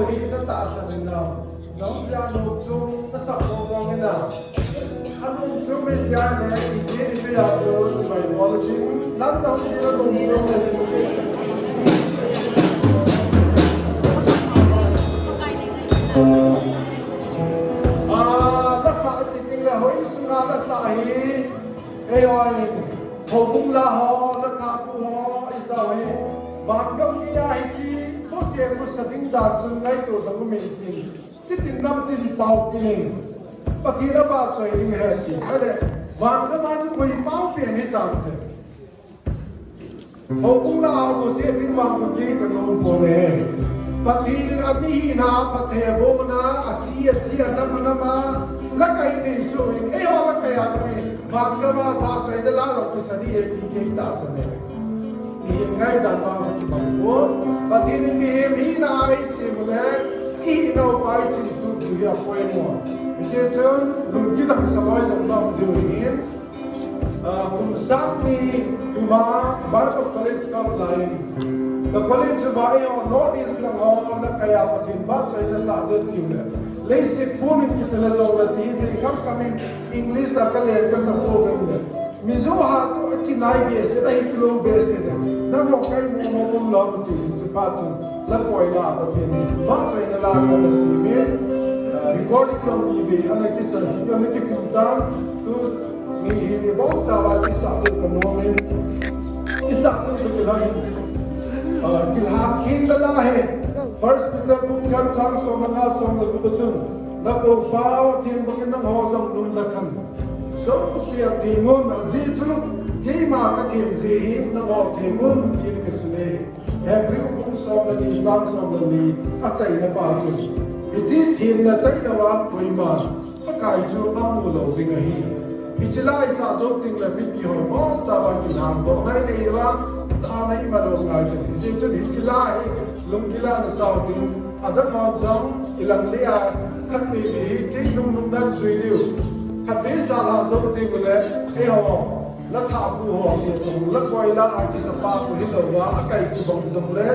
hi na ta sa rin na nang ya no chung na sa ko wang na anong chung me ya ne i ni ya so chi bai wal chi nan nang chi na dong chung ne la sa ti ting la hoi su na la sa hi ei oi ho bung la ho la tha ku ho i sa hi van gam ni ya hi chi ko se ko sa ding da chung ngai to sang me tin chi tin nam tin pau tin pati ra ba choi ding he ti ale van gam ma chu koi pau pe ni tam the ho bung la ho ko se ding ma ko ki ka no po ne pati rin ami na pathe bo na achi na ma la kai ni so e ho la kai a ne van gam ma ba choi de la lo ki sa ni e ti ke ta sa ne ni ngai dan ma ki ba ko pati ni mi na ai se mo le i no pai chi tu tu ya poi mo je chon lu gi da sa loi jong na de in kum sang ni kuma ba ko college ka lai the college ba ai on notice lang ho na kaya patin ba choi na sa de ti ne le se pun ki tela lo la ti ti kam kamin english a ka le ka sa po ne mizo ha to ki nai be se dai kilo be se de na mo kai mo mo lo ti ti pa tu la poi la ba ti ba choi na la sa na si me recording long ni be ana ki sa ki ana ki kuntan tu ni ni ba sa ba ti sa de ka no me isa tu tu la ni kilham king la la he first Peter kum kan chang so na nga so na ku chun na ko pao tin bu kin na ho jong dum la khan so si a ti mo na ji chu ke ma ka tin ji na ho ti mun kin ke su ne every kum so na ni chang so na ni a chai na pa chu ji tin na tai na wa koi ma ka kai chu amu lo ding hi pichla isa jo ting la bit ki ho mo cha ba ki nam do nai nei wa ta nai ma do ngai chu ji chu ni chila ai lung kila na sao tin adat ma jong ilang lia khat pe bi ke lung lung nan zui liu khat be sa la jo ti bu le e ho la tha bu ho si tung la koi la a ji sa pa ku hi lo wa a kai ki bong jong le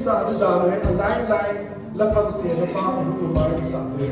isa ni da le a line line la kam se na pa bu ma sa le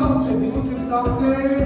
Saute, minutin saute.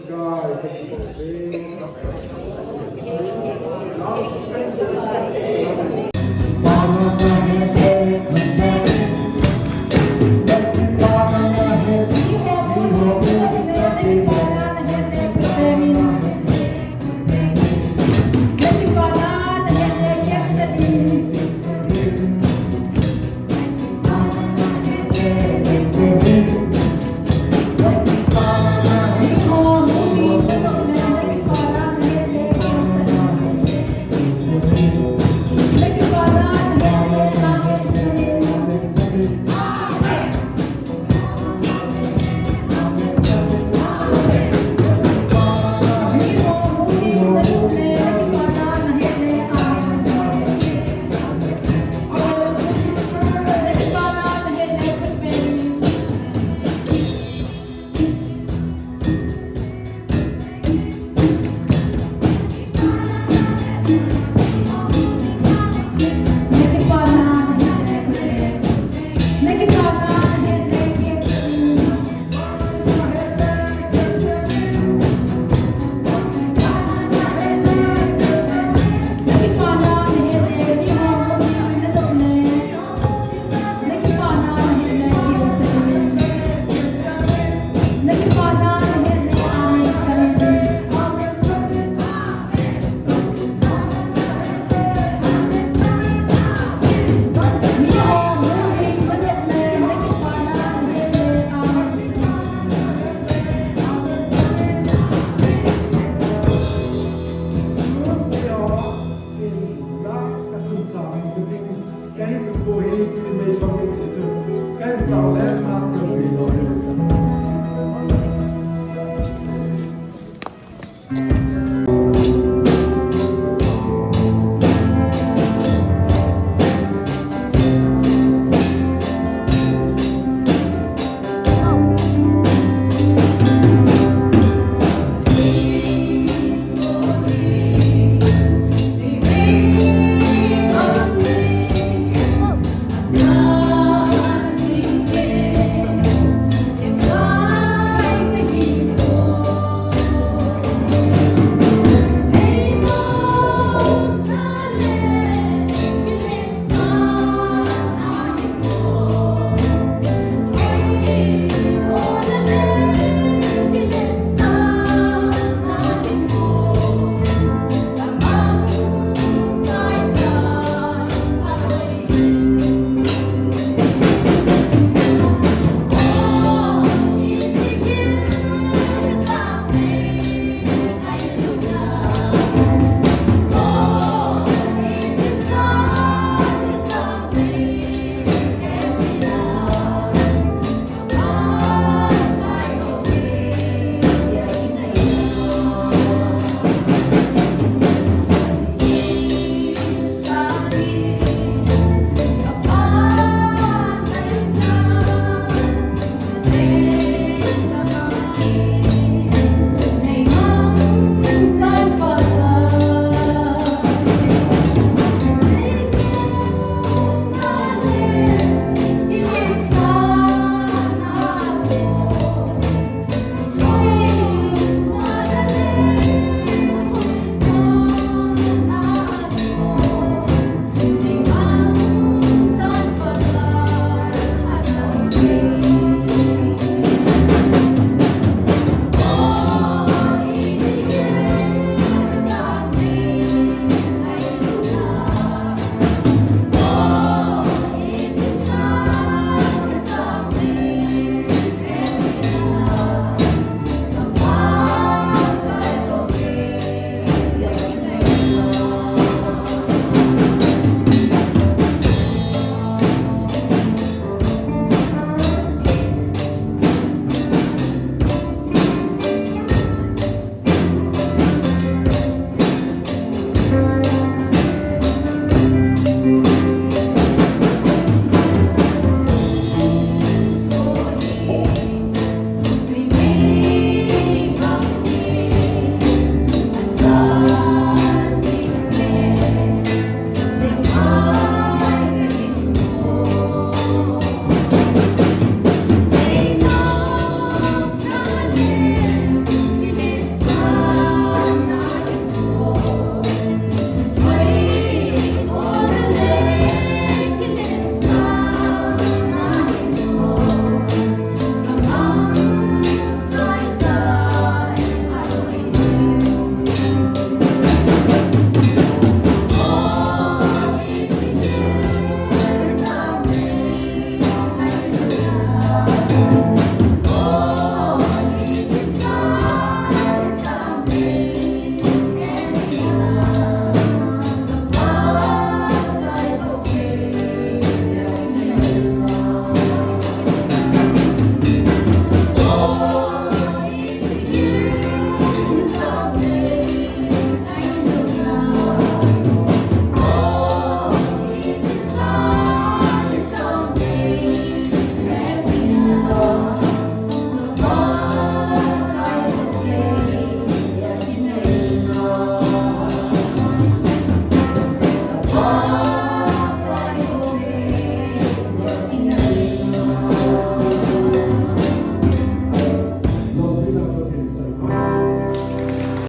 Guy,